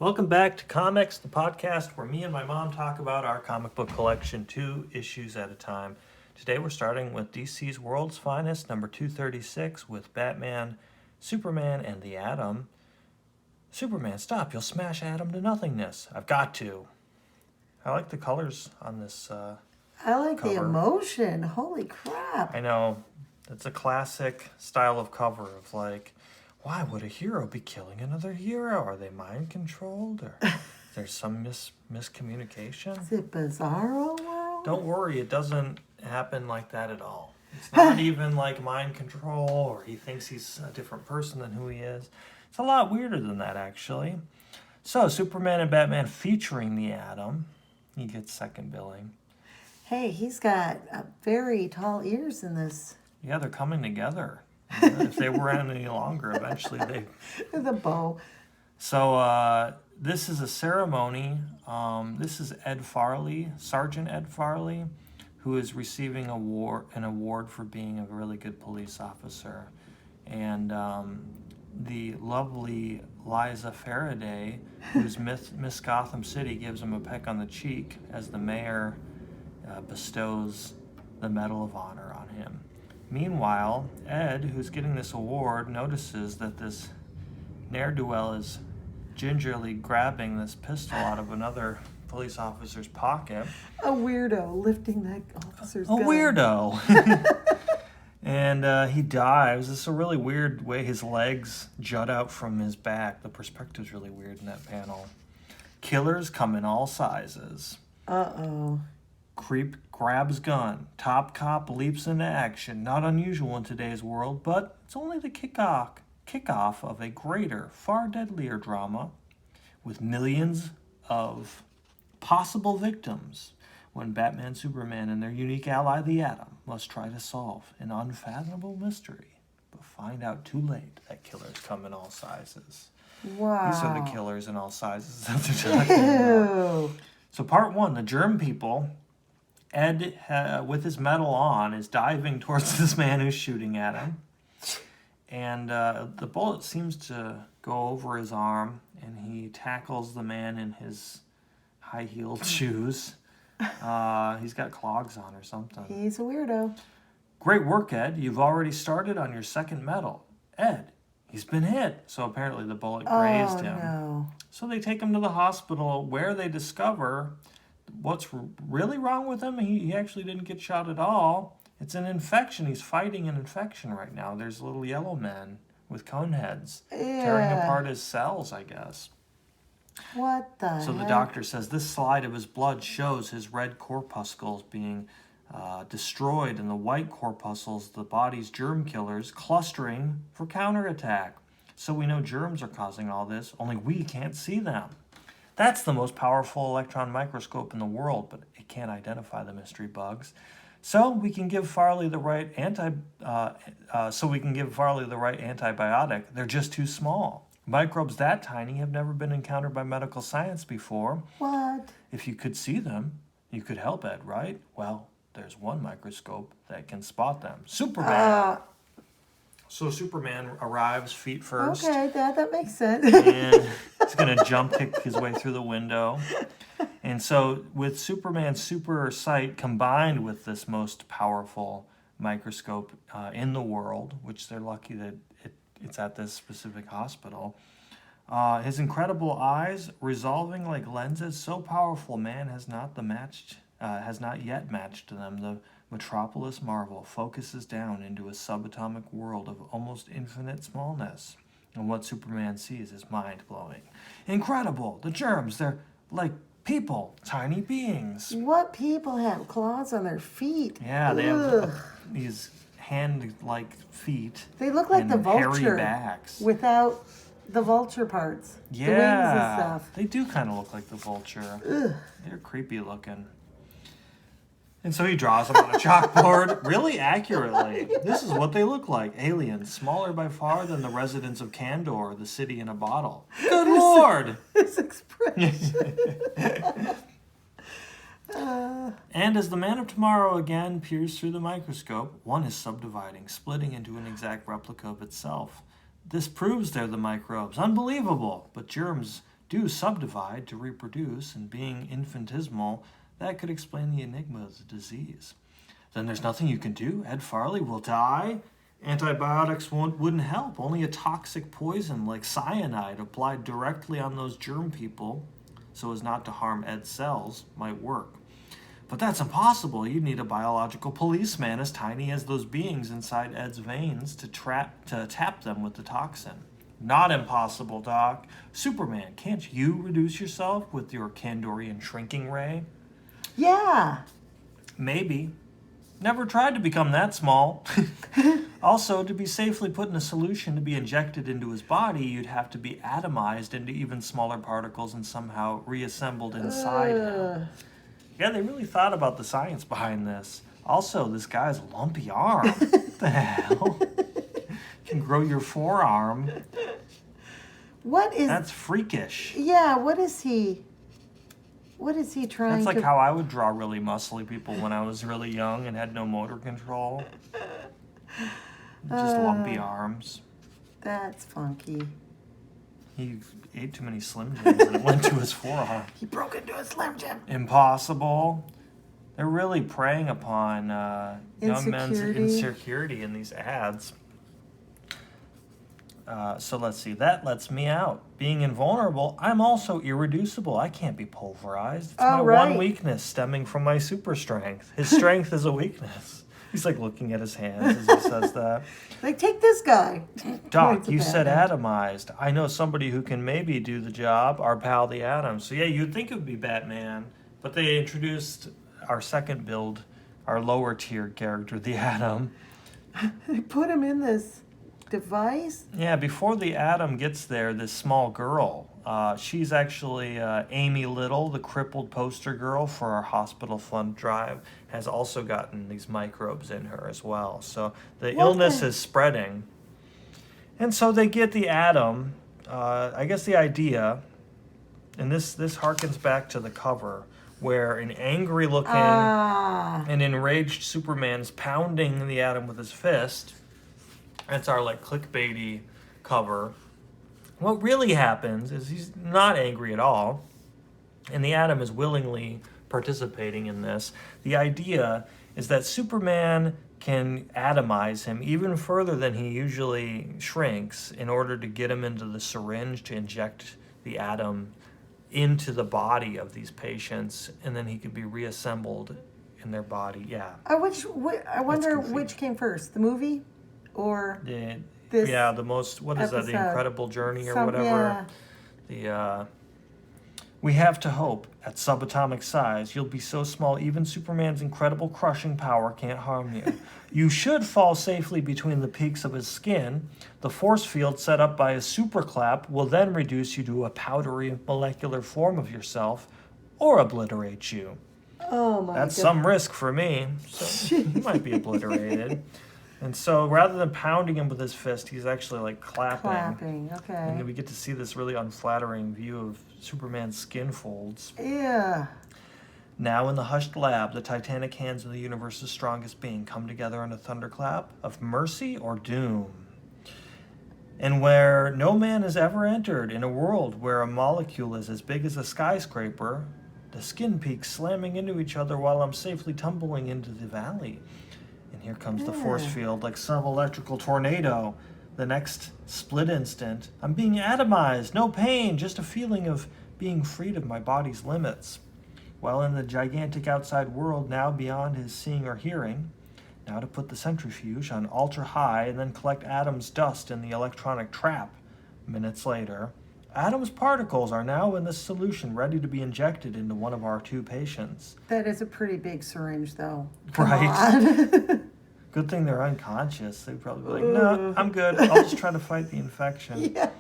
Welcome back to Comics, the podcast where me and my mom talk about our comic book collection 2 issues at a time. Today we're starting with DC's World's Finest, number 236, with Batman, Superman, and the Atom. Superman, stop, you'll smash Atom to nothingness. I've got to. I like the colors on this I like cover. the emotion. Holy crap. I know, it's a classic style of cover of like, why would a hero be killing another hero? Are they mind controlled? Or there's some miscommunication? Is it Bizarro World? Don't worry, it doesn't happen like that at all. It's not even like mind control or he thinks he's a different person than who he is. It's a lot weirder than that, actually. So, Superman and Batman featuring the Atom. He gets second billing. Hey, he's got very tall ears in this. Yeah, they're coming together. If they were any longer, eventually they... The bow. So this is a ceremony. This is Ed Farley, Sergeant Ed Farley, who is receiving an award for being a really good police officer. And the lovely Liza Faraday, who's Miss Gotham City, gives him a peck on the cheek as the mayor bestows the Medal of Honor on him. Meanwhile, Ed, who's getting this award, notices that this ne'er-do-well is gingerly grabbing this pistol out of another police officer's pocket. A weirdo lifting that officer's A gun. weirdo! And he dives. This is a really weird way his legs jut out from his back. The perspective's really weird in that panel. Killers come in all sizes. Uh-oh. Creep grabs gun. Top cop leaps into action. Not unusual in today's world, but it's only the kickoff of a greater, far deadlier drama with millions of possible victims when Batman, Superman, and their unique ally, the Atom, must try to solve an unfathomable mystery, but find out too late that killers come in all sizes. Wow. These are the killers in all sizes that they're talking about. Ew. So part one, the germ people. Ed, with his medal on, is diving towards this man who's shooting at him. And the bullet seems to go over his arm, and he tackles the man in his high-heeled shoes. He's got clogs on or something. He's a weirdo. Great work, Ed. You've already started on your second medal. Ed, he's been hit. So apparently the bullet grazed him. No. So they take him to the hospital where they discover what's really wrong with him. He actually didn't get shot at all. It's an infection. He's fighting an infection right now. There's little yellow men with cone heads tearing Yeah. apart his cells, I guess. What the So the heck? doctor says this slide of his blood shows his red corpuscles being destroyed and the white corpuscles, the body's germ killers, clustering for counterattack. So we know germs are causing all this, only we can't see them. That's the most powerful electron microscope in the world, but it can't identify the mystery bugs. So we can give Farley the right antibiotic. They're just too small. Microbes that tiny have never been encountered by medical science before. What? If you could see them, you could help Ed, right? Well, there's one microscope that can spot them. Superman. So Superman arrives feet first. Okay, that makes sense. And he's going to jump kick his way through the window. And so with Superman's super sight combined with this most powerful microscope in the world, which they're lucky that it's at this specific hospital, his incredible eyes resolving like lenses so powerful man has not yet matched them. The Metropolis Marvel focuses down into a subatomic world of almost infinite smallness. And what Superman sees is mind-blowing. Incredible! The germs, they're like people, tiny beings. What people have claws on their feet? Yeah, they Ugh. have these hand-like feet. They look like and the vulture hairy backs. without the vulture parts. Yeah, The wings and stuff. they do kind of look like the vulture. Ugh. They're creepy looking. And so he draws them on a chalkboard really accurately. This is what they look like. Aliens, smaller by far than the residents of Kandor, the city in a bottle. Good Lord! His expression. And as the Man of Tomorrow again peers through the microscope, one is subdividing, splitting into an exact replica of itself. This proves they're the microbes. Unbelievable! But germs do subdivide to reproduce, and being infinitesimal, that could explain the enigma of the disease. Then there's nothing you can do. Ed Farley will die. Antibiotics wouldn't help. Only a toxic poison like cyanide applied directly on those germ people so as not to harm Ed's cells might work. But that's impossible. You'd need a biological policeman as tiny as those beings inside Ed's veins to tap them with the toxin. Not impossible, Doc. Superman, can't you reduce yourself with your Kandorian shrinking ray? Yeah. Maybe. Never tried to become that small. Also, to be safely put in a solution to be injected into his body, you'd have to be atomized into even smaller particles and somehow reassembled inside him. Yeah, they really thought about the science behind this. Also, this guy's a lumpy arm. What the hell? Can grow your forearm. What is... That's freakish. Yeah, what is he trying That's like to... how I would draw really muscly people when I was really young and had no motor control. Just lumpy arms. That's funky. He ate too many Slim Jims and it went to his forearm. He broke into a Slim Jim. Impossible. They're really preying upon young men's Insecurity. insecurity in these ads. So let's see. That lets me out. Being invulnerable, I'm also irreducible. I can't be pulverized. It's my right. one weakness stemming from my super strength. His strength is a weakness. He's like looking at his hands as he says that. Like, take this guy. Doc, Points at you said Batman. atomized. I know somebody who can maybe do the job, our pal the Atom. So yeah, you'd think it would be Batman, but they introduced our second build, our lower tier character, the Atom. They put him in this device. Yeah, before the Atom gets there, this small girl, she's actually Amy Little, the crippled poster girl for our hospital fund drive, has also gotten these microbes in her as well. So the illness is spreading. And so they get the Atom. I guess the idea, and this harkens back to the cover, where an angry looking and enraged Superman's pounding the Atom with his fist. That's our like clickbaity cover. What really happens is he's not angry at all, and the Atom is willingly participating in this. The idea is that Superman can atomize him even further than he usually shrinks in order to get him into the syringe to inject the Atom into the body of these patients, and then he could be reassembled in their body. Yeah. I wonder goofy. which came first, the movie or The, this yeah, the most, what is that, the episode? Incredible Journey or Some- whatever. yeah. We have to hope, at subatomic size, you'll be so small even Superman's incredible crushing power can't harm you. You should fall safely between the peaks of his skin. The force field set up by a superclap will then reduce you to a powdery molecular form of yourself or obliterate you. Oh my That's God. some risk for me, so he might be obliterated. And so rather than pounding him with his fist, he's actually like clapping. Okay. And then we get to see this really unflattering view of Superman's skin folds. Yeah. Now in the hushed lab, the titanic hands of the universe's strongest being come together in a thunderclap of mercy or doom. And where no man has ever entered, in a world where a molecule is as big as a skyscraper, the skin peaks slamming into each other while I'm safely tumbling into the valley. And here comes the force field like some electrical tornado. The next split instant, I'm being atomized, no pain, just a feeling of being freed of my body's limits. While in the gigantic outside world, now beyond his seeing or hearing, now to put the centrifuge on ultra high and then collect Atom's dust in the electronic trap. Minutes later, Atom's particles are now in this solution ready to be injected into one of our two patients. That is a pretty big syringe, though. Come Right. on. Good thing they're unconscious. They'd probably be like, no, I'm good. I'll just try to fight the infection. Yeah.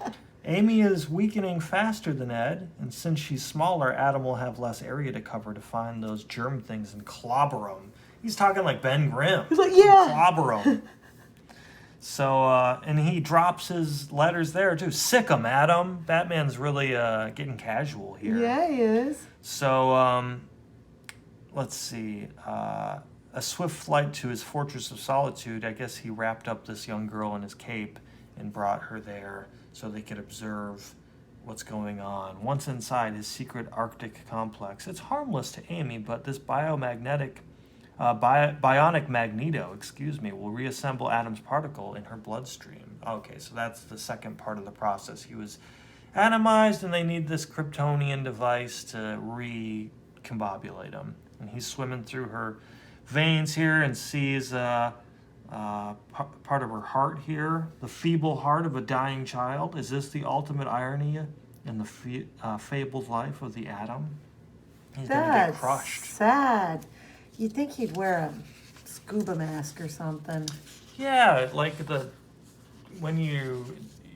Amy is weakening faster than Ed, and since she's smaller, Atom will have less area to cover to find those germ things and clobber them. He's talking like Ben Grimm. He's like, yeah. Clobber them. So, and he drops his letters there, too. Sick 'em, Atom. Batman's really getting casual here. Yeah, he is. So, let's see. A swift flight to his Fortress of Solitude. I guess he wrapped up this young girl in his cape and brought her there so they could observe what's going on. Once inside his secret Arctic complex, it's harmless to Amy, but this bionic magneto, will reassemble Adam's particle in her bloodstream. Okay, so that's the second part of the process. He was atomized, and they need this Kryptonian device to recombobulate him. And he's swimming through her veins here and sees part of her heart here, the feeble heart of a dying child. Is this the ultimate irony in the fabled life of the Atom? He's going to get That's crushed. sad. You'd think he'd wear a scuba mask or something. Yeah, like when you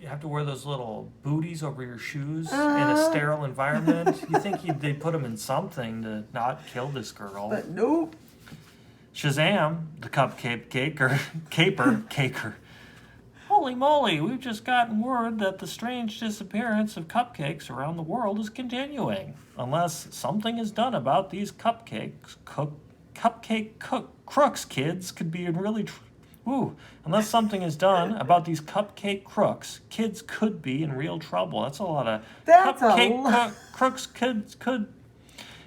have to wear those little booties over your shoes in a sterile environment. You think they put him in something to not kill this girl. But nope. Shazam, the caper. Holy moly, we've just gotten word that the strange disappearance of cupcakes around the world is continuing. Unless something is done about these crooks, kids could be in really... Unless something is done about these cupcake crooks, kids could be in real trouble. That's a lot of crooks kids could...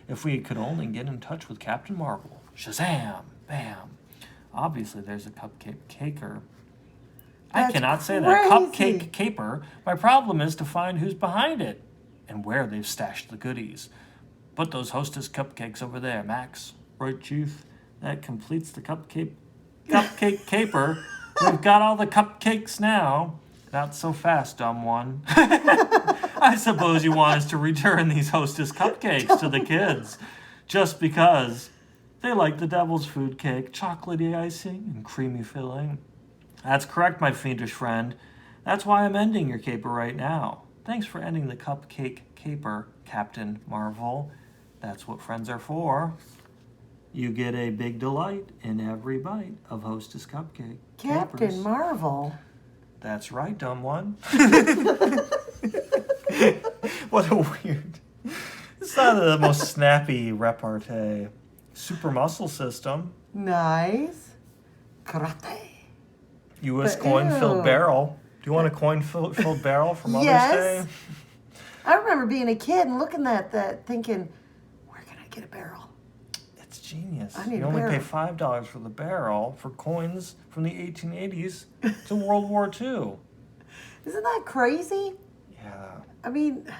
If we could only get in touch with Captain Marvel. Shazam! Bam! Obviously, there's a cupcake caker. I cannot say that. Cupcake caper. My problem is to find who's behind it and where they've stashed the goodies. Put those Hostess cupcakes over there, Max. Right, Chief? That completes the cupcake caper. We've got all the cupcakes now. Not so fast, dumb one. I suppose you want us to return these Hostess cupcakes to the kids just because they like the devil's food cake, chocolatey icing, and creamy filling. That's correct, my fiendish friend. That's why I'm ending your caper right now. Thanks for ending the cupcake caper, Captain Marvel. That's what friends are for. You get a big delight in every bite of Hostess cupcake. Captain capers. Marvel. That's right, dumb one. What a weird... It's not the most snappy repartee. Super muscle system. Nice. Karate. U.S. But coin-filled ew. barrel. Do you want a coin-filled barrel for Mother's Yes. Day? I remember being a kid and looking at that thinking, where can I get a barrel? It's genius. I need You a only pay barrel. $5 for the barrel for coins from the 1880s to World War II. Isn't that crazy? Yeah. I mean,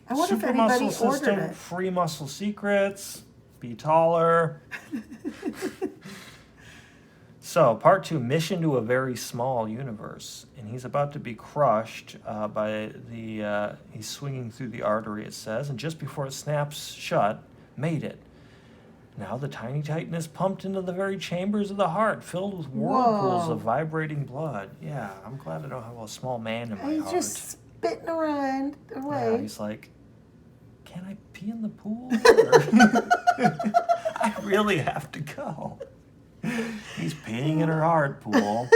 I wonder Super if anybody muscle ordered system, it. free muscle secrets, be taller. So, part 2, mission to a very small universe. And he's about to be crushed by he's swinging through the artery, it says, and just before it snaps shut, made it. Now the tiny titan is pumped into the very chambers of the heart, filled with whirlpools Whoa. of vibrating blood. Yeah, I'm glad I don't have a small man in my He's heart. just spitting around Yeah, away. he's like, can I pee in the pool? Or- I really have to go. He's peeing in her heart pool.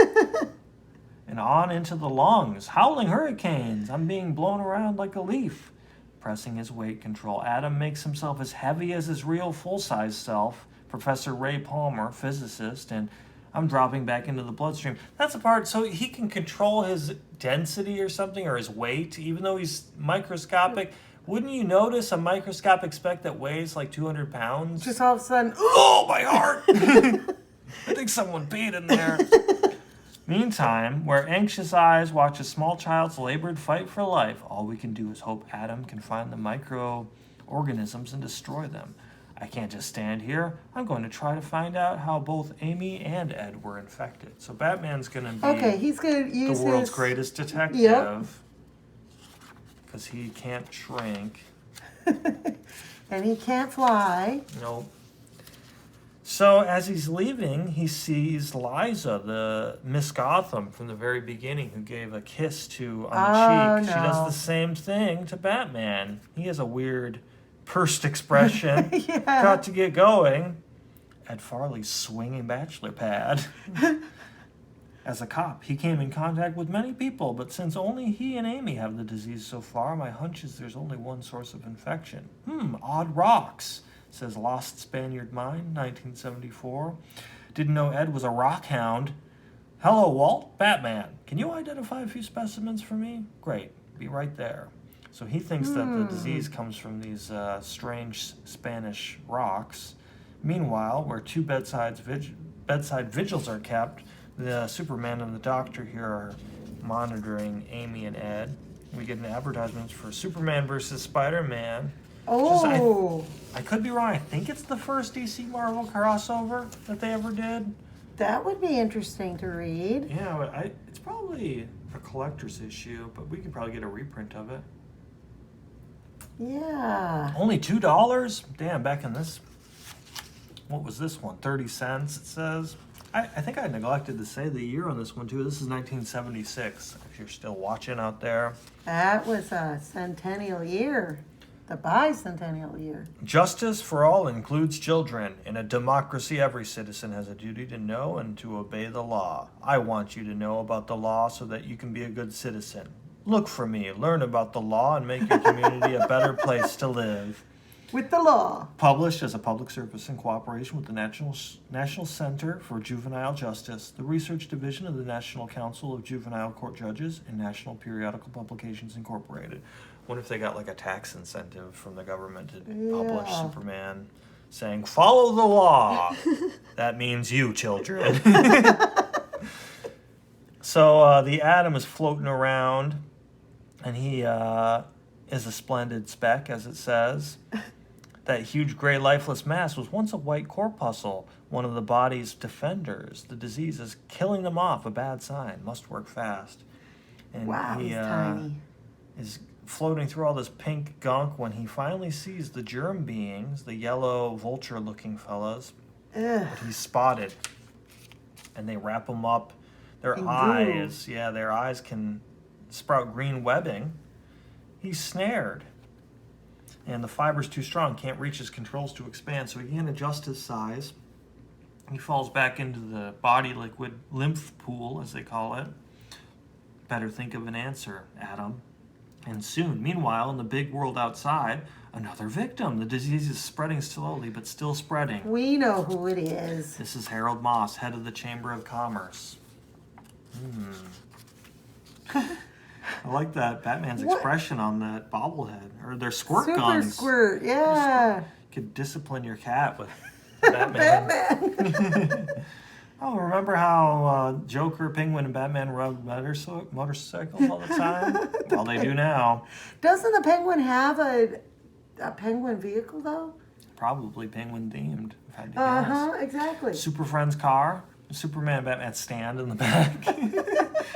And on into the lungs. Howling hurricanes. I'm being blown around like a leaf. Pressing his weight control, Adam makes himself as heavy as his real full-size self, Professor Ray Palmer, physicist, and I'm dropping back into the bloodstream. That's the part, so he can control his density or something, or his weight, even though he's microscopic. Wouldn't you notice a microscopic speck that weighs like 200 pounds? Just all of a sudden, Oh, my heart! I think someone peed in there. Meantime, where anxious eyes watch a small child's labored fight for life, all we can do is hope Adam can find the microorganisms and destroy them. I can't just stand here. I'm going to try to find out how both Amy and Ed were infected. So Batman's going to be okay, he's going to the use world's his... greatest detective. Yep. Because he can't shrink. And he can't fly. Nope. So as he's leaving, he sees Liza, the Miss Gotham from the very beginning, who gave a kiss to on the cheek. She does no. the same thing to Batman. He has a weird pursed expression. Yeah. Got to get going. Ed Farley's swinging bachelor pad. As a cop, he came in contact with many people, but since only he and Amy have the disease so far, my hunch is there's only one source of infection. Odd rocks, says Lost Spaniard Mine, 1974. Didn't know Ed was a rock hound. Hello, Walt. Batman. Can you identify a few specimens for me? Great. be right there. So he thinks that the disease comes from these strange Spanish rocks. Meanwhile, where two bedside vigils are kept, the Superman and the Doctor here are monitoring Amy and Ed. We get an advertisement for Superman versus Spider-Man. Oh, I could be wrong. I think it's the first DC Marvel crossover that they ever did. that would be interesting to read. Yeah, but it's probably a collector's issue, but we could probably get a reprint of it. Yeah. Only $2? Damn, back in this. What was this one? 30 cents, it says. I think I neglected to say the year on this one, too. This is 1976, if you're still watching out there. That was a centennial year. The bicentennial year. Justice for all includes children. In a democracy, every citizen has a duty to know and to obey the law. I want you to know about the law so that you can be a good citizen. Look for me, learn about the law, and make your community a better place to live. With the law. Published as a public service in cooperation with the National Center for Juvenile Justice, the Research Division of the National Council of Juvenile Court Judges, and National Periodical Publications Incorporated. Wonder if they got like a tax incentive from the government to publish Yeah. Superman saying, follow the law. That means you, children. So the Atom is floating around, and he is a splendid speck, as it says. That huge gray lifeless mass was once a white corpuscle, one of the body's defenders. The disease is killing them off, a bad sign. Must work fast. And Wow, he he's tiny. is floating through all this pink gunk when he finally sees the germ beings, the yellow vulture-looking fellas. Ugh. He's spotted, and they wrap him up. Their In eyes, their eyes can sprout green webbing. He's snared. And the fiber's too strong, can't reach his controls to expand, so he can't adjust his size. He falls back into the body liquid lymph pool, as they call it. Better think of an answer, Adam. And soon, meanwhile, in the big world outside, another victim. The disease is spreading slowly, but still spreading. We know who it is. This is Harold Moss, head of the Chamber of Commerce. I like that Batman's What? expression on that bobblehead, or their squirt Super guns. squirt, yeah. Could discipline your cat with Batman. Batman. Oh, remember how Joker, Penguin, and Batman rode motorcycles all the time? Well, they do now. Doesn't the Penguin have a penguin vehicle, though? Probably Penguin themed, if I had to guess. Uh-huh, exactly. Super Friend's car. Superman and Batman stand in the back.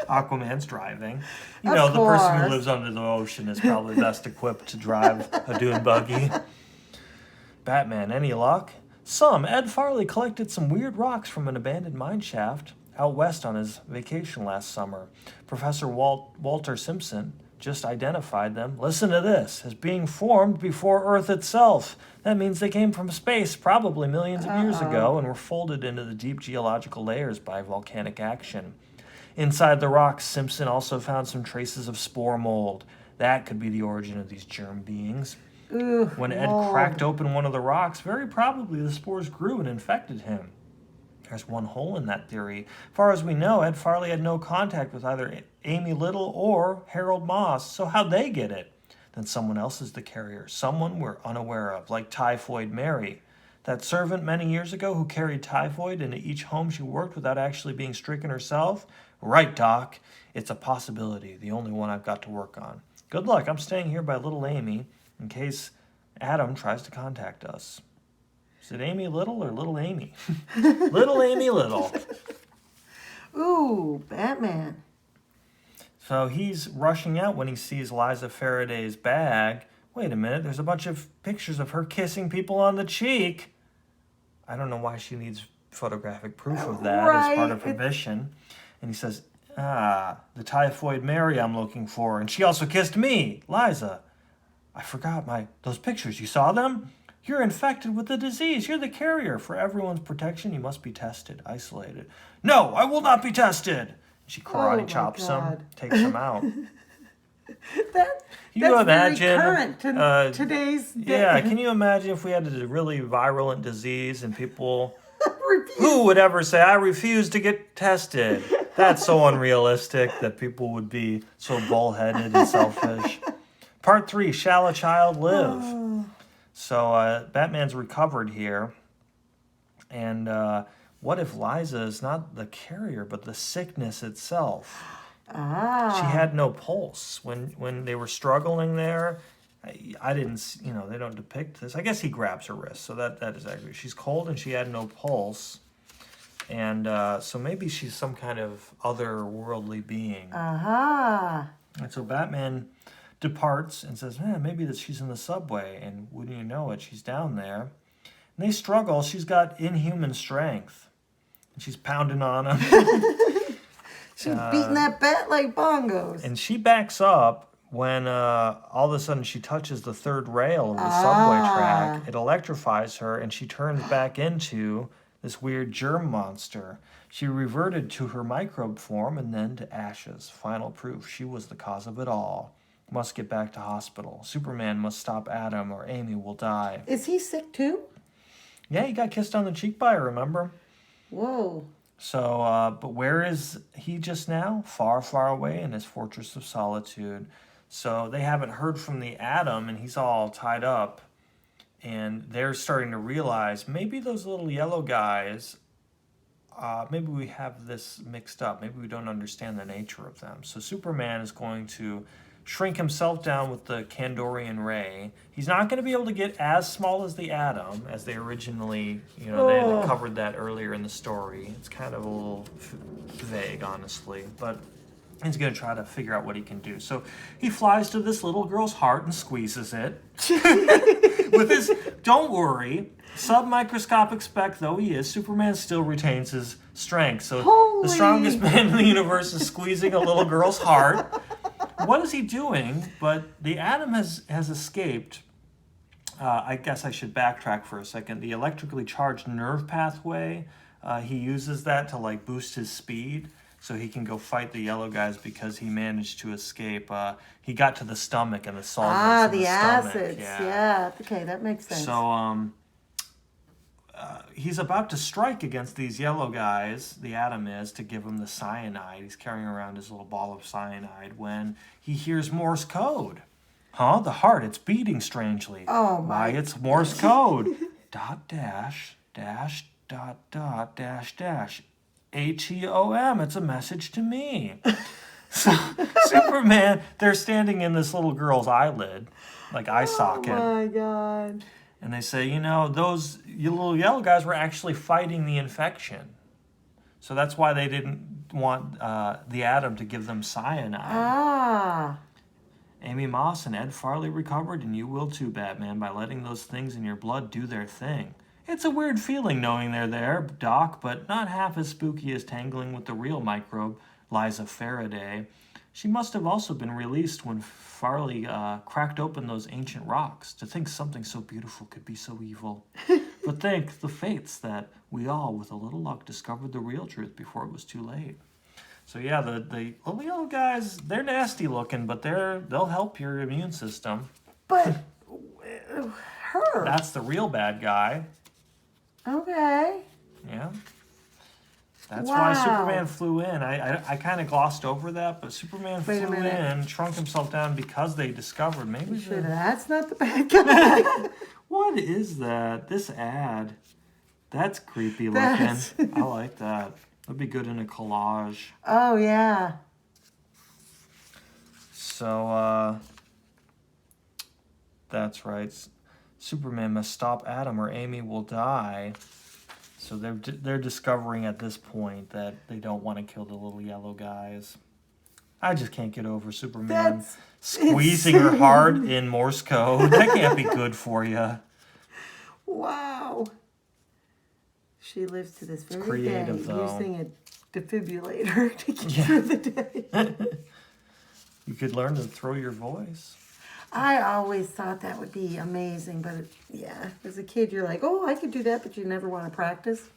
Aquaman's driving. You Of know, the person who course. lives under the ocean is probably best equipped to drive a dune buggy. Batman, any luck? Some. Ed Farley collected some weird rocks from an abandoned mine shaft out west on his vacation last summer. Professor Walter Simpson just identified them, listen to this, as being formed before Earth itself. That means they came from space, probably millions of years ago, and were folded into the deep geological layers by volcanic action. Inside the rocks, Simpson also found some traces of spore mold. That could be the origin of these germ beings. Ooh, When Ed mold. cracked open one of the rocks, very probably the spores grew and infected him. There's one hole in that theory. As far as we know, Ed Farley had no contact with either Amy Little or Harold Moss, so how'd they get it? Then someone else is the carrier, someone we're unaware of, like Typhoid Mary. That servant many years ago who carried typhoid into each home she worked without actually being stricken herself? Right, Doc. It's a possibility, the only one I've got to work on. Good luck, I'm staying here by little Amy in case Adam tries to contact us. Is it Amy Little or Little Amy? Little Amy Little. Ooh, Batman. So he's rushing out when he sees Liza Faraday's bag. Wait a minute, there's a bunch of pictures of her kissing people on the cheek. I don't know why she needs photographic proof of that as part of her mission. And he says, the Typhoid Mary I'm looking for. And she also kissed me, Liza. I forgot those pictures. You saw them? You're infected with the disease. You're the carrier. For everyone's protection, you must be tested, isolated. No, I will not be tested. She karate my chops God. him, takes him out. That's imagine, very current to today's day. Yeah, can you imagine if we had a really virulent disease and people... Refuse. Who would ever say, I refuse to get tested? That's so unrealistic that people would be so bullheaded and selfish. Part 3, Shall a Child Live? Oh. So Batman's recovered here. And what if Liza is not the carrier, but the sickness itself? Ah. She had no pulse. When they were struggling there, I didn't, they don't depict this. I guess he grabs her wrist, so that is accurate. She's cold and she had no pulse. And so maybe she's some kind of otherworldly being. Aha. And so Batman departs and says, maybe that she's in the subway. And wouldn't you know it, she's down there. And they struggle. She's got inhuman strength. And she's pounding on him. She's beating that bat like bongos. And she backs up when all of a sudden she touches the third rail of the subway track. It electrifies her and she turns back into this weird germ monster. She reverted to her microbe form and then to ashes. Final proof, she was the cause of it all. Must get back to hospital. Superman must stop Adam or Amy will die. Is he sick too? Yeah, he got kissed on the cheek by her, remember? Whoa. So, but where is he just now? Far, far away in his fortress of solitude. So they haven't heard from the Atom and he's all tied up. And they're starting to realize maybe those little yellow guys, maybe we have this mixed up. Maybe we don't understand the nature of them. So Superman is going to shrink himself down with the Kandorian ray. He's not going to be able to get as small as the Atom as they originally, they had covered that earlier in the story. It's kind of a little vague, honestly. But he's going to try to figure out what he can do. So he flies to this little girl's heart and squeezes it. With his, don't worry, submicroscopic spec though he is, Superman still retains his strength. So Holy. the strongest man in the universe is squeezing a little girl's heart. What is he doing? But the Atom has escaped. I guess I should backtrack for a second. The electrically charged nerve pathway, he uses that to boost his speed. So he can go fight the yellow guys because he managed to escape. He got to the stomach and the solvents in the stomach. acids. Yeah. Okay, that makes sense. So he's about to strike against these yellow guys, the Atom is, to give him the cyanide. He's carrying around his little ball of cyanide when he hears Morse code. Huh? The heart, it's beating strangely. Oh, my. Why, it's Morse code. Dot dash, dash, dot, dot, dash, dash. HEOM, it's a message to me. So Superman, they're standing in this little girl's eyelid, eye socket. Oh my God. And they say, those little yellow guys were actually fighting the infection. So that's why they didn't want the Atom to give them cyanide. Ah. Amy Moss and Ed Farley recovered, and you will too, Batman, by letting those things in your blood do their thing. It's a weird feeling knowing they're there, Doc, but not half as spooky as tangling with the real microbe, Liza Faraday. She must have also been released when Farley cracked open those ancient rocks. To think something so beautiful could be so evil. But think the fates that we all, with a little luck, discovered the real truth before it was too late. So yeah, the little yellow guys, they're nasty looking, but they'll help your immune system. But her. That's the real bad guy. Okay. Yeah. That's Wow. why Superman flew in. I kind of glossed over that, but Superman Wait a flew minute. in, shrunk himself down because they discovered maybe Sure, the... that's not the bad guy. What is that? This ad. That's creepy looking. That's- I like that. That'd be good in a collage. Oh, yeah. So, that's right. Superman must stop Adam or Amy will die. So they're discovering at this point that they don't want to kill the little yellow guys. I just can't get over Superman That's squeezing her heart in Morse code. That can't be good for you. Wow. She lives to this very creative, day though. using a defibrillator to get through the day. You could learn to throw your voice. I always thought that would be amazing, but yeah, as a kid, you're like, oh, I could do that, but you never want to practice.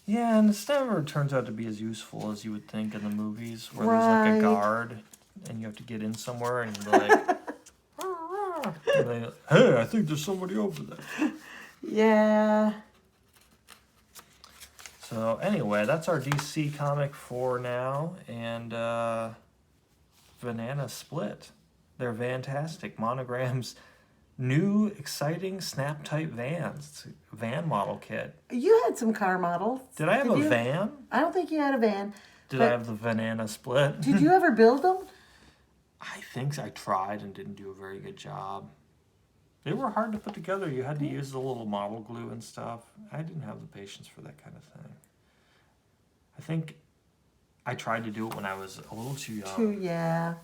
Yeah, and it never turns out to be as useful as you would think in the movies, where there's Right. a guard and you have to get in somewhere and you're like, and they, hey, I think there's somebody over there. Yeah. So anyway, that's our DC comic for now, and Banana Split. They're fantastic. Monogram's new, exciting snap type vans. It's a van model kit. You had some car models. Did I have a van? I don't think you had a van. Did I have the Banana Split? Did you ever build them? I think I tried and didn't do a very good job. They were hard to put together. You had to use the little model glue and stuff. I didn't have the patience for that kind of thing. I think I tried to do it when I was a little too young. Yeah.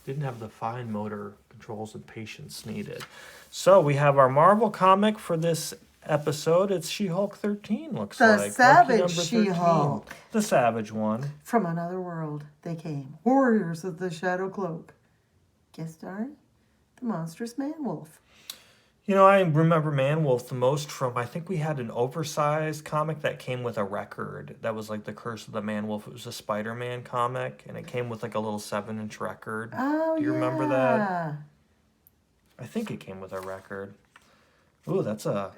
Didn't have the fine motor controls and patience needed. So we have our Marvel comic for this episode. It's She-Hulk 13, looks The like. Savage Lucky number 13. She-Hulk. The Savage one. From another world they came. Warriors of the Shadow Cloak. Guest starring the monstrous Man-Wolf. You know, I remember Man-Wolf the most from, I think we had an oversized comic that came with a record. That was like The Curse of the Man-Wolf. It was a Spider-Man comic, and it came with like a little 7-inch record. Oh, Do you remember that? I think it came with a record. Ooh, that's a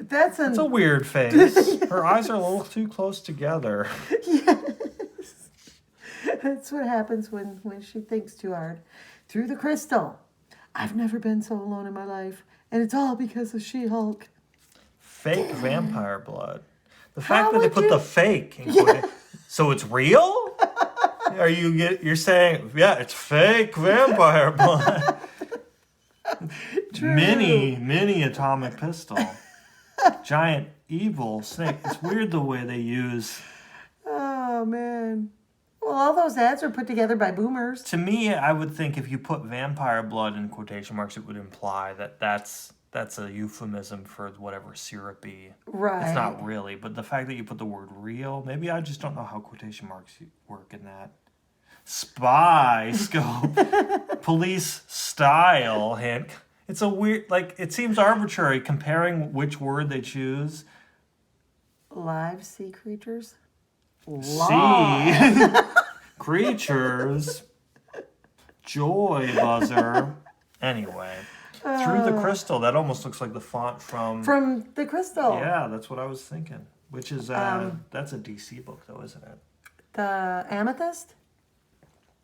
weird face. Her eyes are a little too close together. Yes. That's what happens when she thinks too hard. Through the crystal. I've never been so alone in my life. And it's all because of She-Hulk. Fake vampire blood. The fact that they put the fake in quotation. So it's real? Are you're saying, yeah, it's fake vampire blood. True. Mini atomic pistol. Giant evil snake. It's weird the way they use. Oh, man. Well, all those ads are put together by boomers. To me, I would think if you put vampire blood in quotation marks, it would imply that that's a euphemism for whatever syrupy. Right. It's not really, but the fact that you put the word real, maybe I just don't know how quotation marks work in that. Spy scope. Police style hint. It's a weird, like, it seems arbitrary comparing which word they choose. Live sea creatures? Sea creatures. Joy buzzer. Anyway. Through the Crystal. That almost looks like the font from the Crystal. Yeah, that's what I was thinking. Which is that's a DC book though, isn't it? The Amethyst?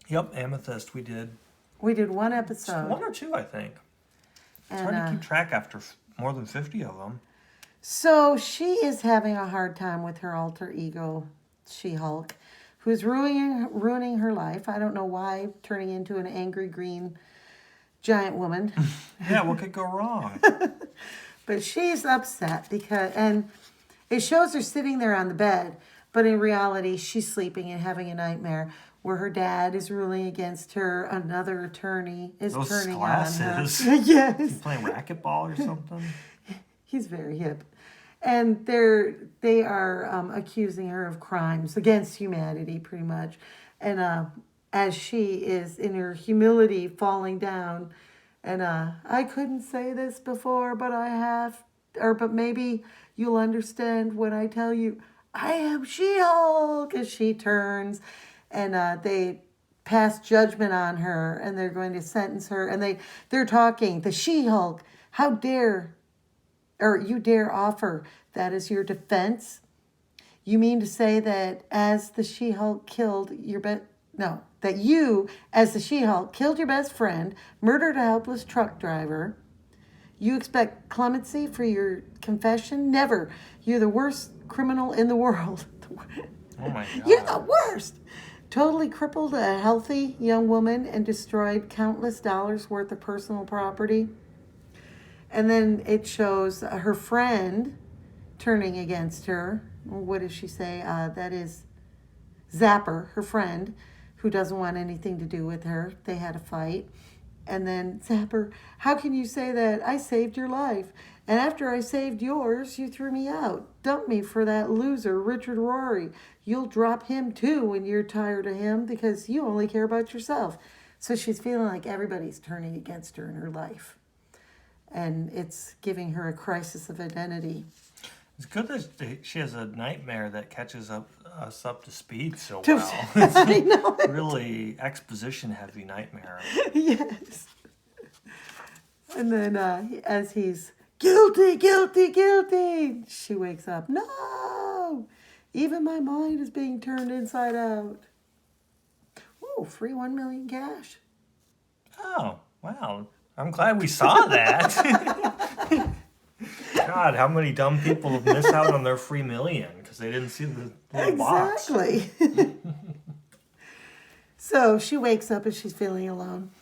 Yep, Amethyst. We did one episode. One or two, I think. It's hard to keep track after more than 50 of them. So she is having a hard time with her alter ego, She-Hulk, who's ruining her life. I don't know why, turning into an angry green giant woman. Yeah, what could go wrong? But she's upset and it shows her sitting there on the bed, but in reality, she's sleeping and having a nightmare where her dad is ruling against her. Another attorney is turning glasses. on her. Yes. Is he playing racquetball or something? He's very hip. And they are accusing her of crimes against humanity, pretty much. And as she is in her humility falling down, and I couldn't say this before, but I have, but maybe you'll understand when I tell you, I am She-Hulk, as she turns, and they pass judgment on her, and they're going to sentence her, and they're talking, the She-Hulk, how dare you dare offer that as your defense? You mean to say that as the She-Hulk killed your that you, as the She-Hulk, killed your best friend, murdered a helpless truck driver, you expect clemency for your confession? Never. You're the worst criminal in the world. Oh my God. You're the worst. Totally crippled a healthy young woman and destroyed countless dollars worth of personal property. And then it shows her friend turning against her. What does she say? That is Zapper, her friend, who doesn't want anything to do with her. They had a fight. And then Zapper, how can you say that? I saved your life. And after I saved yours, you threw me out. Dumped me for that loser, Richard Rory. You'll drop him too when you're tired of him because you only care about yourself. So she's feeling like everybody's turning against her in her life. And it's giving her a crisis of identity. It's good that she has a nightmare that catches us up to speed so To- well. I know. Really exposition-heavy nightmare. Yes. And then as he's guilty, guilty, guilty, she wakes up. No! Even my mind is being turned inside out. Ooh, free 1 million cash. Oh, wow. I'm glad we saw that. God, how many dumb people miss out on their free million because they didn't see the little box. Exactly. So she wakes up and she's feeling alone.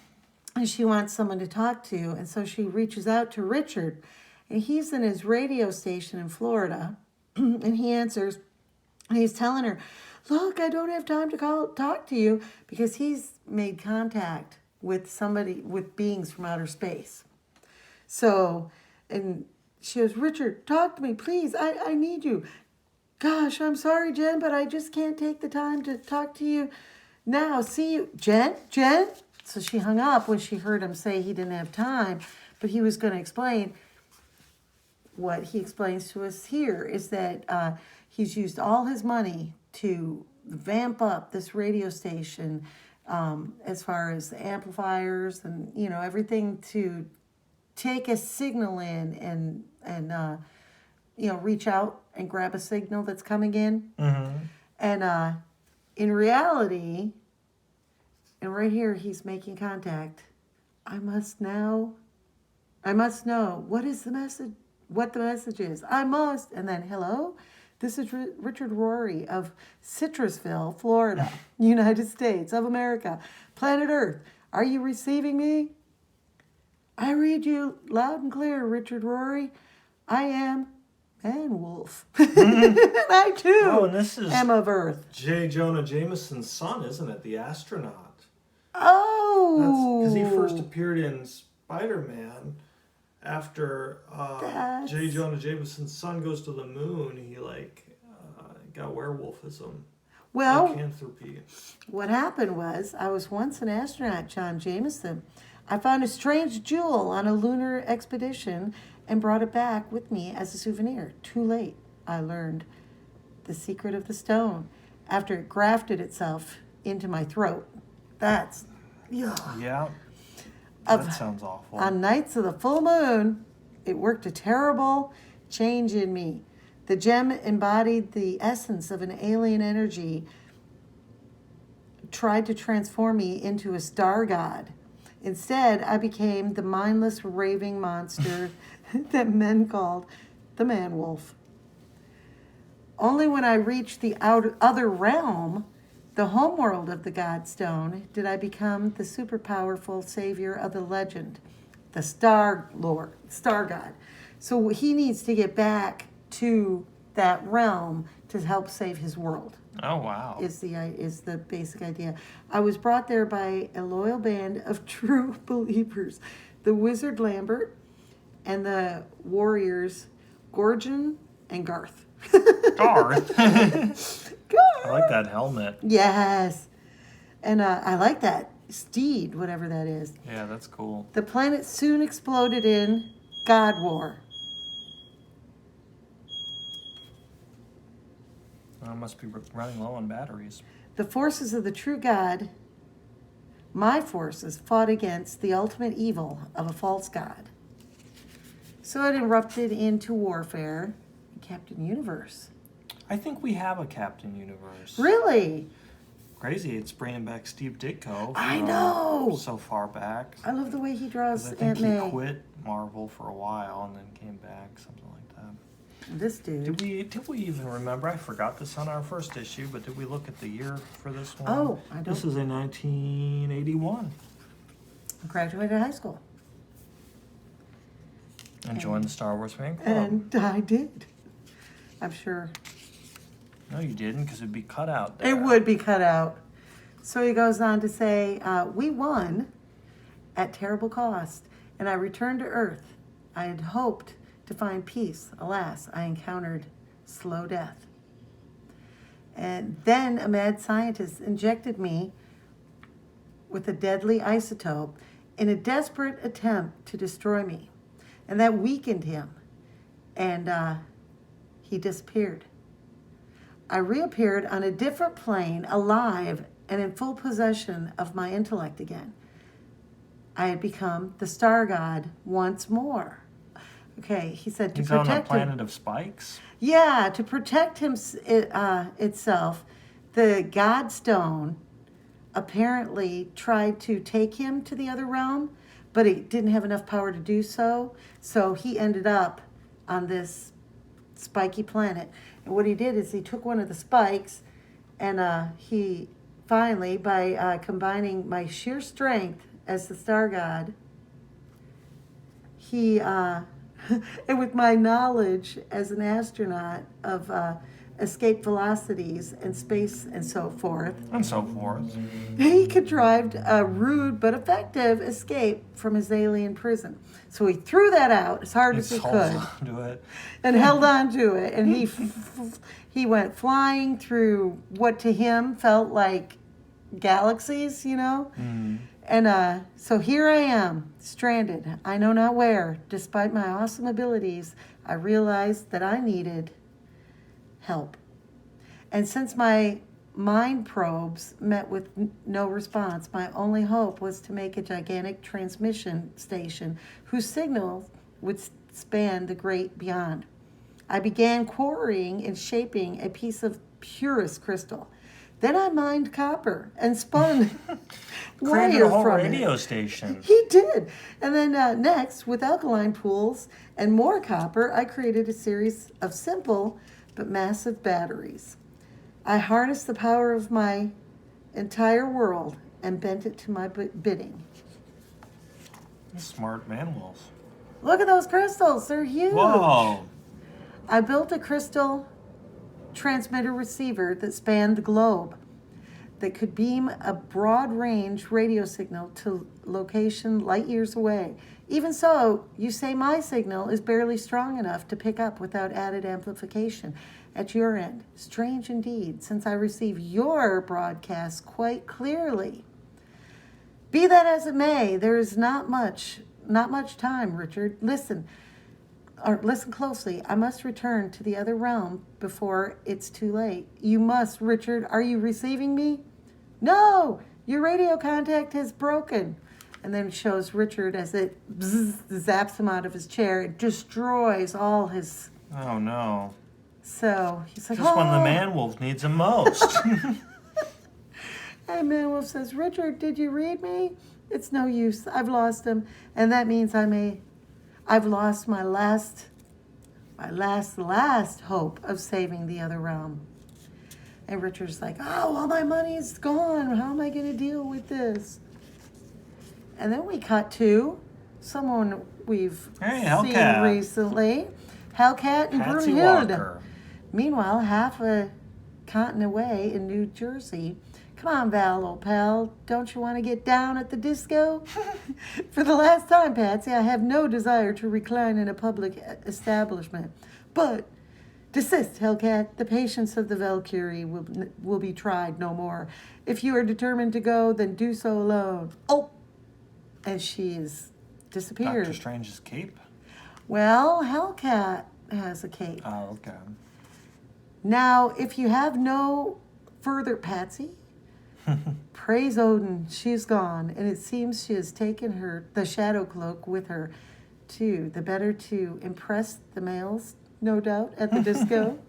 And she wants someone to talk to. And so she reaches out to Richard. And he's in his radio station in Florida. And he answers. And he's telling her, look, I don't have time to talk to you, because he's made contact with somebody, with beings from outer space. So, and she goes, Richard, talk to me, please. I need you. Gosh, I'm sorry, Jen, but I just can't take the time to talk to you now. See you, Jen? So she hung up when she heard him say he didn't have time, but he was going to explain. What he explains to us here is that he's used all his money to vamp up this radio station, as far as the amplifiers and, everything, to take a signal in and reach out and grab a signal that's coming in. Mm-hmm. And in reality, and right here he's making contact. I must know what is the message, what the message is. I must. And then, hello, this is Richard Rory of Citrusville, Florida, United States of America, planet Earth. Are you receiving me? I read you loud and clear, Richard Rory. I am Man Wolf. And I too Oh, and this is am of Earth. J. Jonah Jameson's son, isn't it? The astronaut. Oh. Because he first appeared in Spider-Man after J. Jonah Jameson's son goes to the moon. He got werewolfism. Well, lycanthropy. What happened was, I was once an astronaut, John Jameson. I found a strange jewel on a lunar expedition and brought it back with me as a souvenir. Too late, I learned the secret of the stone after it grafted itself into my throat. That's, Yeah. That sounds awful. On nights of the full moon, it worked a terrible change in me. The gem embodied the essence of an alien energy, tried to transform me into a star god. Instead, I became the mindless, raving monster that men called the Man Wolf. Only when I reached the other realm, the homeworld of the Godstone, did I become the super powerful savior of the legend, the Star Lord, Star God. So he needs to get back to that realm to help save his world. Oh, wow. Is the basic idea. I was brought there by a loyal band of true believers, the Wizard Lambert and the warriors Gorgon and Garth. Garth. Garth. I like that helmet. Yes. And I like that steed, whatever that is. Yeah, that's cool. The planet soon exploded in God War. I must be running low on batteries. The forces of the true God, my forces, fought against the ultimate evil of a false god. So it erupted into warfare. Captain Universe. I think we have a Captain Universe. Really? Crazy, it's bringing back Steve Ditko. I know. So far back. I love the way he draws 'Cause I think Aunt May. he quit Marvel for a while and then came back, something like that. This dude. Did we even remember? I forgot this on our first issue, but did we look at the year for this one? Oh, I don't. This is in 1981. Graduated high school. And joined the Star Wars fan club. And I did. I'm sure. No, you didn't, because it'd be cut out there. It would be cut out. So he goes on to say, we won at terrible cost, and I returned to Earth. I had hoped to find peace. Alas, I encountered slow death. And then a mad scientist injected me with a deadly isotope in a desperate attempt to destroy me. And that weakened him. And he disappeared. I reappeared on a different plane, alive and in full possession of my intellect again. I had become the star god once more. Okay, he said to He's on a protect him. planet of spikes? Yeah, to protect itself, the Godstone apparently tried to take him to the other realm, but it didn't have enough power to do so. So he ended up on this spiky planet. And what he did is he took one of the spikes, and he finally, by combining my sheer strength as the star god, he and with my knowledge as an astronaut of escape velocities and space and so forth, And so forth. he contrived a rude but effective escape from his alien prison. So he threw that out as hard as he could Do it. and held on to it, and he went flying through what to him felt like galaxies, you know. And so here I am, stranded, I know not where. Despite my awesome abilities, I realized that I needed help. And since my mind probes met with no response, my only hope was to make a gigantic transmission station whose signal would span the great beyond. I began quarrying and shaping a piece of purest crystal. Then I mined copper and spun Created wire a whole from radio it. station. He did. And then next, with alkaline pools and more copper, I created a series of simple but massive batteries. I harnessed the power of my entire world and bent it to my bidding. Smart man wolf. Look at those crystals. They're huge. Whoa. I built a crystal transmitter receiver that spanned the globe that could beam a broad range radio signal to location light years away. Even so, you say my signal is barely strong enough to pick up without added amplification at your end. Strange indeed, since I receive your broadcast quite clearly. Be that as it may, there is not much time, Richard. Listen closely. I must return to the other realm before it's too late. You must, Richard. Are you receiving me? No! Your radio contact has broken. And then it shows Richard as it zaps him out of his chair. It destroys all his... Oh, no. So he's like, Just when the man wolf needs him most. And Man Wolf says, Richard, did you read me? It's no use. I've lost him. And that means I've lost my last hope of saving the other realm. And Richard's like, oh, all my money's gone. How am I going to deal with this? And then we cut to someone we've seen Hellcat. recently. Hellcat and Patsy Brunhilde. Walker. Meanwhile, half a continent away in New Jersey. Come on, Val, old pal. Don't you want to get down at the disco? For the last time, Patsy, I have no desire to recline in a public establishment. But desist, Hellcat. The patience of the Valkyrie will be tried no more. If you are determined to go, then do so alone. Oh! And she is disappeared. Doctor Strange's cape? Well, Hellcat has a cape. Oh, okay. Now, if you have no further, Patsy, praise Odin, she's gone, and it seems she has taken the shadow cloak with her, too, the better to impress the males, no doubt, at the disco.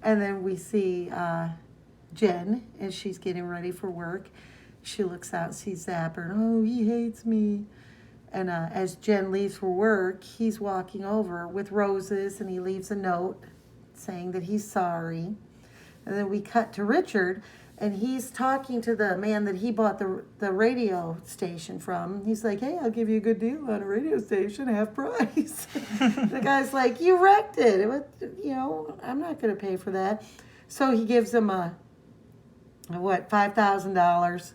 And then we see Jen, and she's getting ready for work. She looks out, sees Zapper, and, oh, he hates me. And as Jen leaves for work, he's walking over with roses, and he leaves a note saying that he's sorry. And then we cut to Richard, and he's talking to the man that he bought the radio station from. He's like, hey, I'll give you a good deal on a radio station, half price. The guy's like, you wrecked it. I'm not going to pay for that. So he gives him $5,000.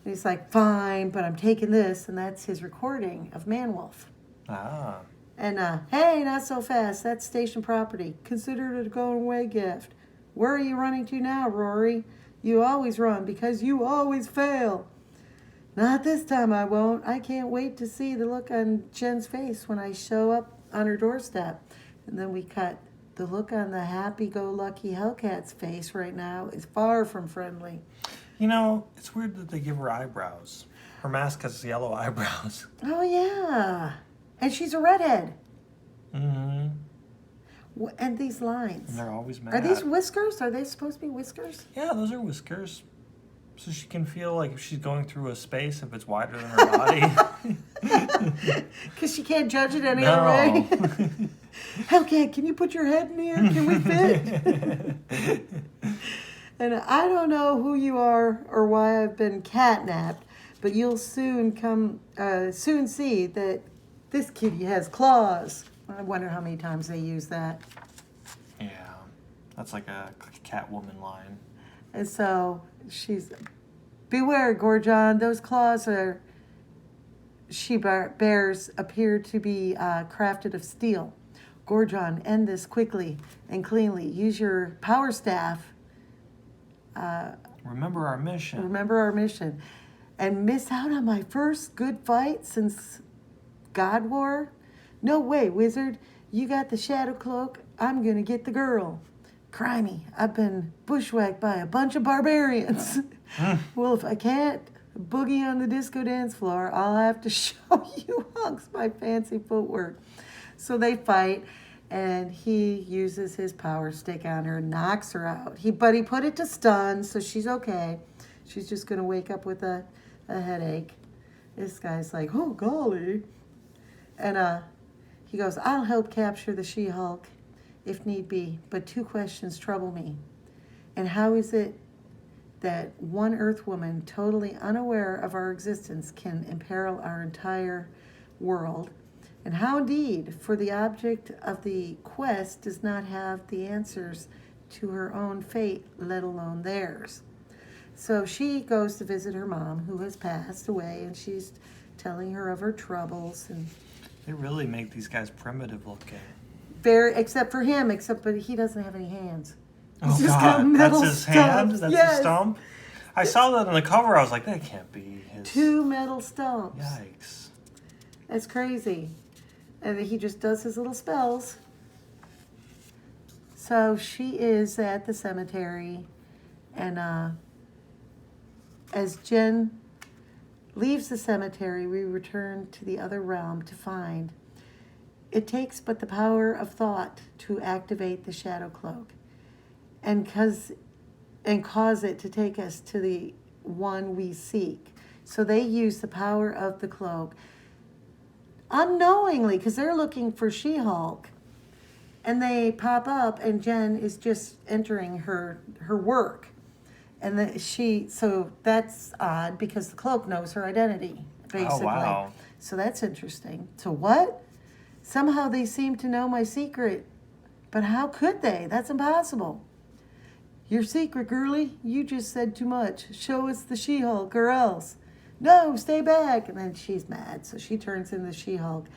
And he's like, fine, but I'm taking this. And that's his recording of Man Wolf. Ah. And, hey, not so fast. That's station property. Consider it a going-away gift. Where are you running to now, Rory? You always run because you always fail. Not this time I won't. I can't wait to see the look on Jen's face when I show up on her doorstep. And then we cut. The look on the happy-go-lucky Hellcat's face right now is far from friendly. You know, it's weird that they give her eyebrows. Her mask has yellow eyebrows. Oh, yeah. And she's a redhead. Mm-hmm. And these lines. And they're always mad. Are these whiskers? Are they supposed to be whiskers? Yeah, those are whiskers. So she can feel like if she's going through a space, if it's wider than her body. Because she can't judge it any No. other way. Okay, can you put your head in here? Can we fit? And I don't know who you are or why I've been catnapped, but you'll soon see that this kitty has claws. I wonder how many times they use that. Yeah, that's like a Catwoman line. And so she's, beware, Gorgon. Those claws she bears appear to be crafted of steel. Gorgon, end this quickly and cleanly. Use your power staff. Remember our mission. Remember our mission. And miss out on my first good fight since God War? No way, wizard. You got the shadow cloak. I'm going to get the girl. Crimey, I've been bushwhacked by a bunch of barbarians. Well, if I can't boogie on the disco dance floor, I'll have to show you hunks my fancy footwork. So they fight, and he uses his power stick on her, knocks her out. But he put it to stun, so she's okay. She's just going to wake up with a headache. This guy's like, oh, golly. And he goes, I'll help capture the She-Hulk if need be, but 2 questions trouble me. And how is it that one Earth woman, totally unaware of our existence, can imperil our entire world? And how indeed, for the object of the quest does not have the answers to her own fate, let alone theirs. So she goes to visit her mom, who has passed away, and she's telling her of her troubles. And They really make these guys primitive looking. except for him, but he doesn't have any hands. Oh, He's just got God. metal That's his hand? stumps. That's Yes. his stump? I saw that on the cover. I was like, that can't be his. 2 metal stumps. Yikes. That's crazy. And he just does his little spells. So she is at the cemetery, and as Jen leaves the cemetery, we return to the other realm to find it takes but the power of thought to activate the shadow cloak and cause it to take us to the one we seek. So they use the power of the cloak unknowingly, because they're looking for She-Hulk, and they pop up, and Jen is just entering her work, and so that's odd because the cloak knows her identity, basically. Oh, wow. So that's interesting. So what? Somehow they seem to know my secret, but how could they? That's impossible. Your secret, girlie. You just said too much. Show us the She-Hulk or else. No, stay back. And then she's mad, so she turns into the She-Hulk.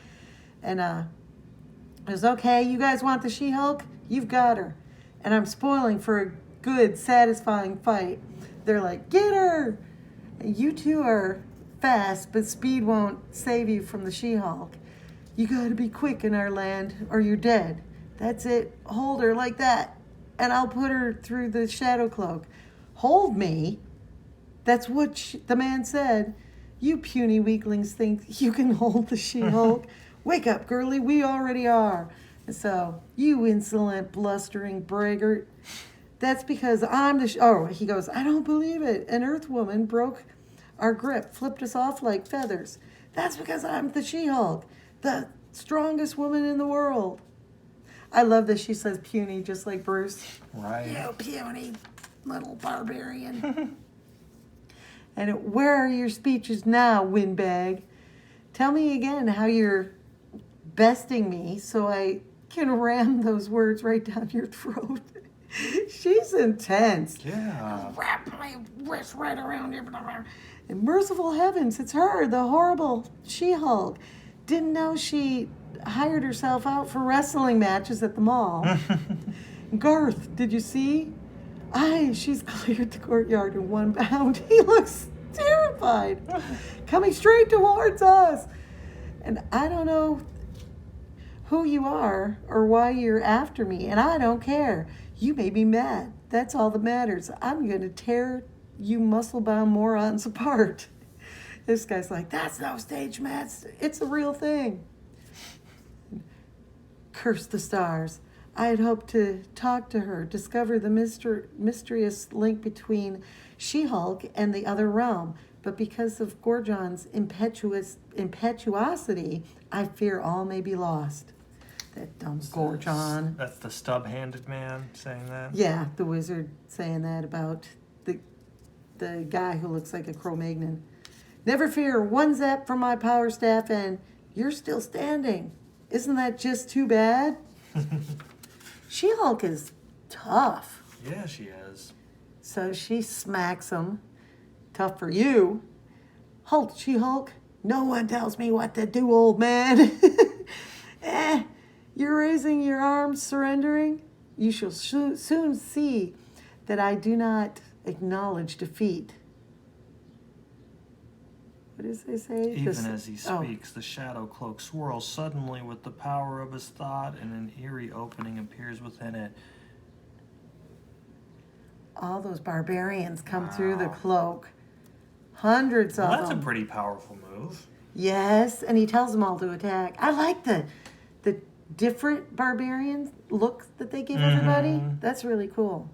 And goes, okay, you guys want the She-Hulk? You've got her. And I'm spoiling for a good, satisfying fight. They're like, get her! You two are fast, but speed won't save you from the She-Hulk. You gotta be quick in our land, or you're dead. That's it. Hold her like that, and I'll put her through the shadow cloak. Hold me? That's what the man said. You puny weaklings think you can hold the She-Hulk. Wake up, girlie, we already are. And so, you insolent, blustering braggart. That's because I'm the... he goes, I don't believe it. An Earth woman broke our grip, flipped us off like feathers. That's because I'm the She-Hulk, the strongest woman in the world. I love that she says puny, just like Bruce. Right. You puny little barbarian. And where are your speeches now, windbag? Tell me again how you're besting me so I can ram those words right down your throat. She's intense. Yeah. Wrap my wrist right around you. And merciful heavens, it's her, the horrible She-Hulk. Didn't know she hired herself out for wrestling matches at the mall. Garth, did you see? She's cleared the courtyard in one bound. He looks terrified. Coming straight towards us. And I don't know who you are or why you're after me, and I don't care. You made me mad. That's all that matters. I'm going to tear you muscle-bound morons apart. This guy's like, that's no stage match. It's a real thing. Curse the stars. I had hoped to talk to her, discover the mysterious link between She-Hulk and the other realm. But because of Gorgon's impetuosity, I fear all may be lost. That dumb Gorgon. That's the stub-handed man saying that? Yeah, the wizard saying that about the guy who looks like a Cro-Magnon. Never fear, one zap from my power staff and you're still standing. Isn't that just too bad? She-Hulk is tough. Yeah, she is. So she smacks him. Tough for you. Halt, She-Hulk. No one tells me what to do, old man. You're raising your arms, surrendering? You shall soon see that I do not acknowledge defeat. What does they say? Even as he speaks, the shadow cloak swirls suddenly with the power of his thought, and an eerie opening appears within it. All those barbarians come through the cloak. Hundreds of them. That's a pretty powerful move. Yes, and he tells them all to attack. I like the different barbarian looks that they give everybody. That's really cool.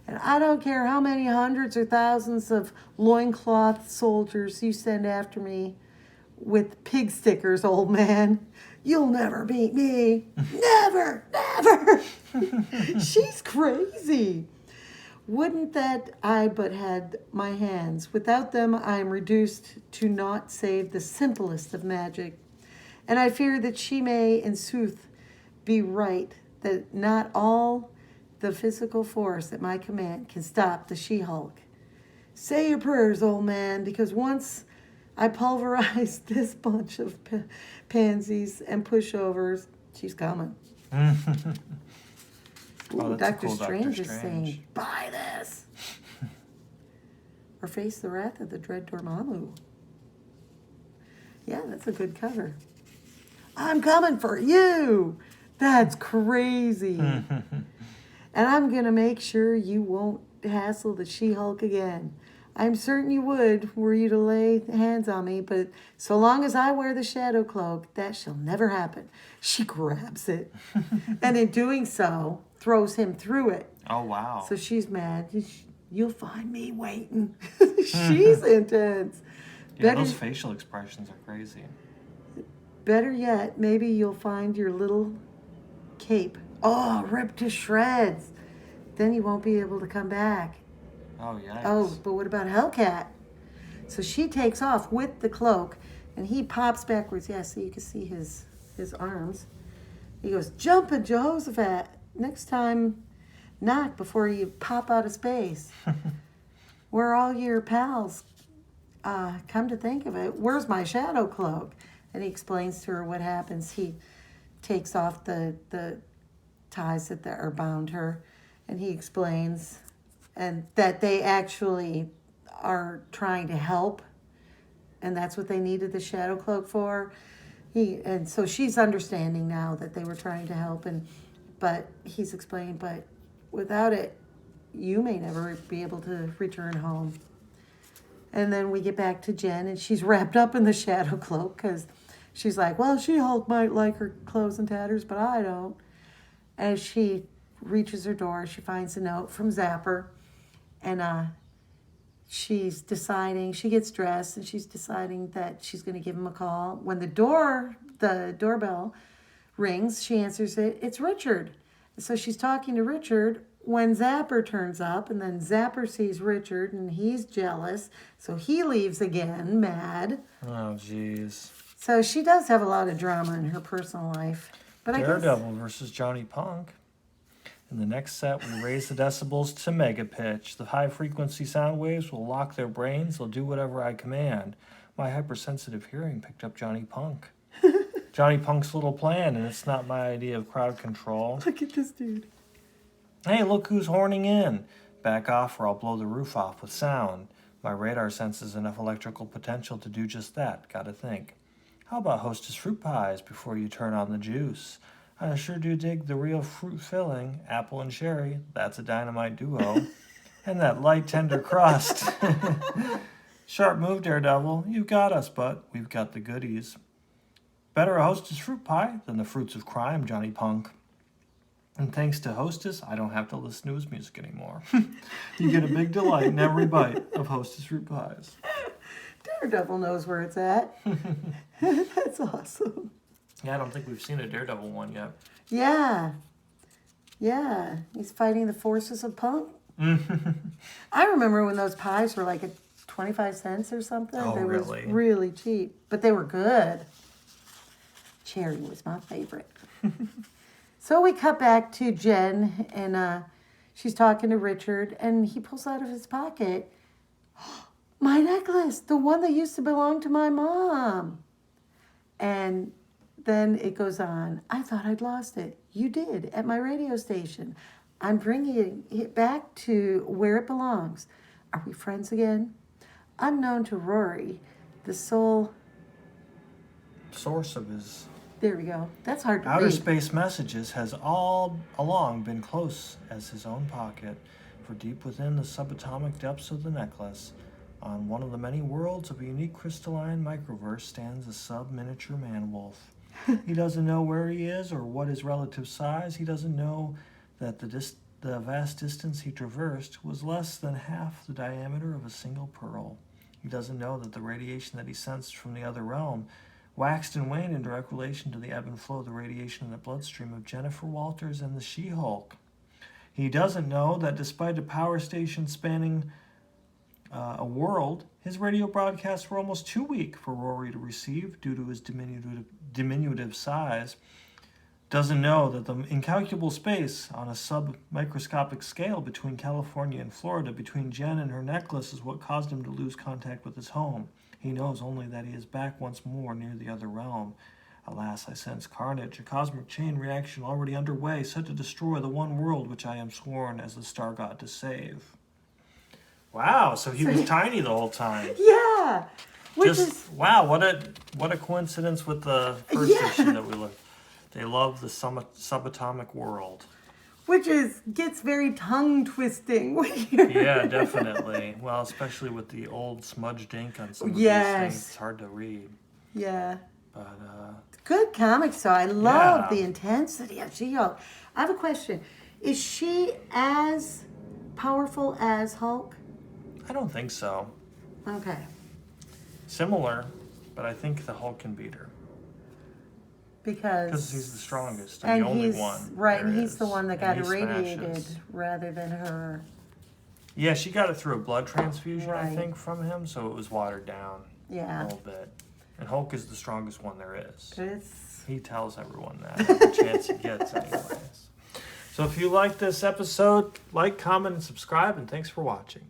And I don't care how many hundreds or thousands of loincloth soldiers you send after me with pig stickers, old man. You'll never beat me. Never, never. She's crazy. Wouldn't that I but had my hands. Without them, I am reduced to naught save the simplest of magic. And I fear that she may, in sooth, be right, that not all the physical force at my command can stop the She-Hulk. Say your prayers, old man, because once I pulverize this bunch of pansies and pushovers, she's coming. Ooh, Dr. Strange is saying, buy this. Or face the wrath of the dread Dormammu. Yeah, that's a good cover. I'm coming for you. That's crazy. And I'm going to make sure you won't hassle the She-Hulk again. I'm certain you would, were you to lay hands on me, but so long as I wear the shadow cloak, that shall never happen. She grabs it, and in doing so, throws him through it. Oh, wow. So she's mad. You'll find me waiting. She's intense. Yeah, those facial expressions are crazy. Better yet, maybe you'll find your little cape. Oh, ripped to shreds. Then you won't be able to come back. Oh, yeah. Oh, but what about Hellcat? So she takes off with the cloak, and he pops backwards. Yeah, so you can see his arms. He goes, jumping Jehoshaphat. Next time, knock before you pop out of space. Where are all your pals? Come to think of it, where's my shadow cloak? And he explains to her what happens. He takes off the ties that are bound her, and he explains and that they actually are trying to help, and that's what they needed the shadow cloak for. And so she's understanding now that they were trying to help, but he's explaining, but without it, you may never be able to return home. And then we get back to Jen, and she's wrapped up in the shadow cloak because she's like, well, She-Hulk might like her clothes in tatters, but I don't. As she reaches her door, she finds a note from Zapper, and she's deciding, she gets dressed, and she's deciding that she's going to give him a call. When the doorbell rings, she answers it. It's Richard. So she's talking to Richard when Zapper turns up, and then Zapper sees Richard, and he's jealous, so he leaves again, mad. Oh, jeez. So she does have a lot of drama in her personal life. But Daredevil versus Johnny Punk. In the next set, we raise the decibels to mega pitch. The high-frequency sound waves will lock their brains. They'll do whatever I command. My hypersensitive hearing picked up Johnny Punk. Johnny Punk's little plan, and it's not my idea of crowd control. Look at this dude. Hey, look who's horning in. Back off or I'll blow the roof off with sound. My radar senses enough electrical potential to do just that, gotta think. How about Hostess fruit pies before you turn on the juice? I sure do dig the real fruit filling, apple and cherry, that's a dynamite duo. And that light tender crust. Sharp move, Daredevil. You've got us, but we've got the goodies. Better a Hostess fruit pie than the fruits of crime, Johnny Punk. And thanks to Hostess, I don't have to listen to his music anymore. You get a big delight in every bite of Hostess fruit pies. Daredevil knows where it's at. That's awesome. Yeah, I don't think we've seen a Daredevil one yet. Yeah. Yeah. He's fighting the forces of Punk. I remember when those pies were like at 25 cents or something. Oh, They really? was really cheap, but they were good. Cherry was my favorite. So we cut back to Jen, and she's talking to Richard, and he pulls out of his pocket my necklace, the one that used to belong to my mom. And then it goes on. I thought I'd lost it. You did, at my radio station. I'm bringing it back to where it belongs. Are we friends again? Unknown to Rory, the sole... Source of his There we go. That's hard to outer read. space messages has all along been close as his own pocket, for deep within the subatomic depths of the necklace, on one of the many worlds of a unique crystalline microverse, stands a sub-miniature man-wolf. He doesn't know where he is or what his relative size. He doesn't know that the vast distance he traversed was less than half the diameter of a single pearl. He doesn't know that the radiation that he sensed from the other realm waxed and waned in direct relation to the ebb and flow of the radiation in the bloodstream of Jennifer Walters and the She-Hulk. He doesn't know that despite a power station spanning a world, his radio broadcasts were almost too weak for Rory to receive due to his diminutive size. Doesn't know that the incalculable space on a sub-microscopic scale between California and Florida, between Jen and her necklace, is what caused him to lose contact with his home. He knows only that he is back once more near the other realm. Alas, I sense carnage, a cosmic chain reaction already underway, set to destroy the one world which I am sworn as the star god to save. Wow, so he was tiny the whole time. Yeah. Wow, what a coincidence with the first issue that we looked. They love the subatomic world. Which gets very tongue twisting. Yeah, definitely. Well, especially with the old smudged ink on some of these things, it's hard to read. Yeah. But good comics, so I love Yeah. the intensity of She-Hulk. I have a question. Is she as powerful as Hulk? I don't think so. Okay. Similar, but I think the Hulk can beat her. Because he's the strongest and the only one. Right, and there he's the is. one that And got he irradiated smashes. rather than her. Yeah, she got it through a blood transfusion, I Right. think, from him, so it was watered down a Yeah. little bit. And Hulk is the strongest one there is. It's He tells everyone that every chance he gets, anyways. So if you like this episode, like, comment, and subscribe, and thanks for watching.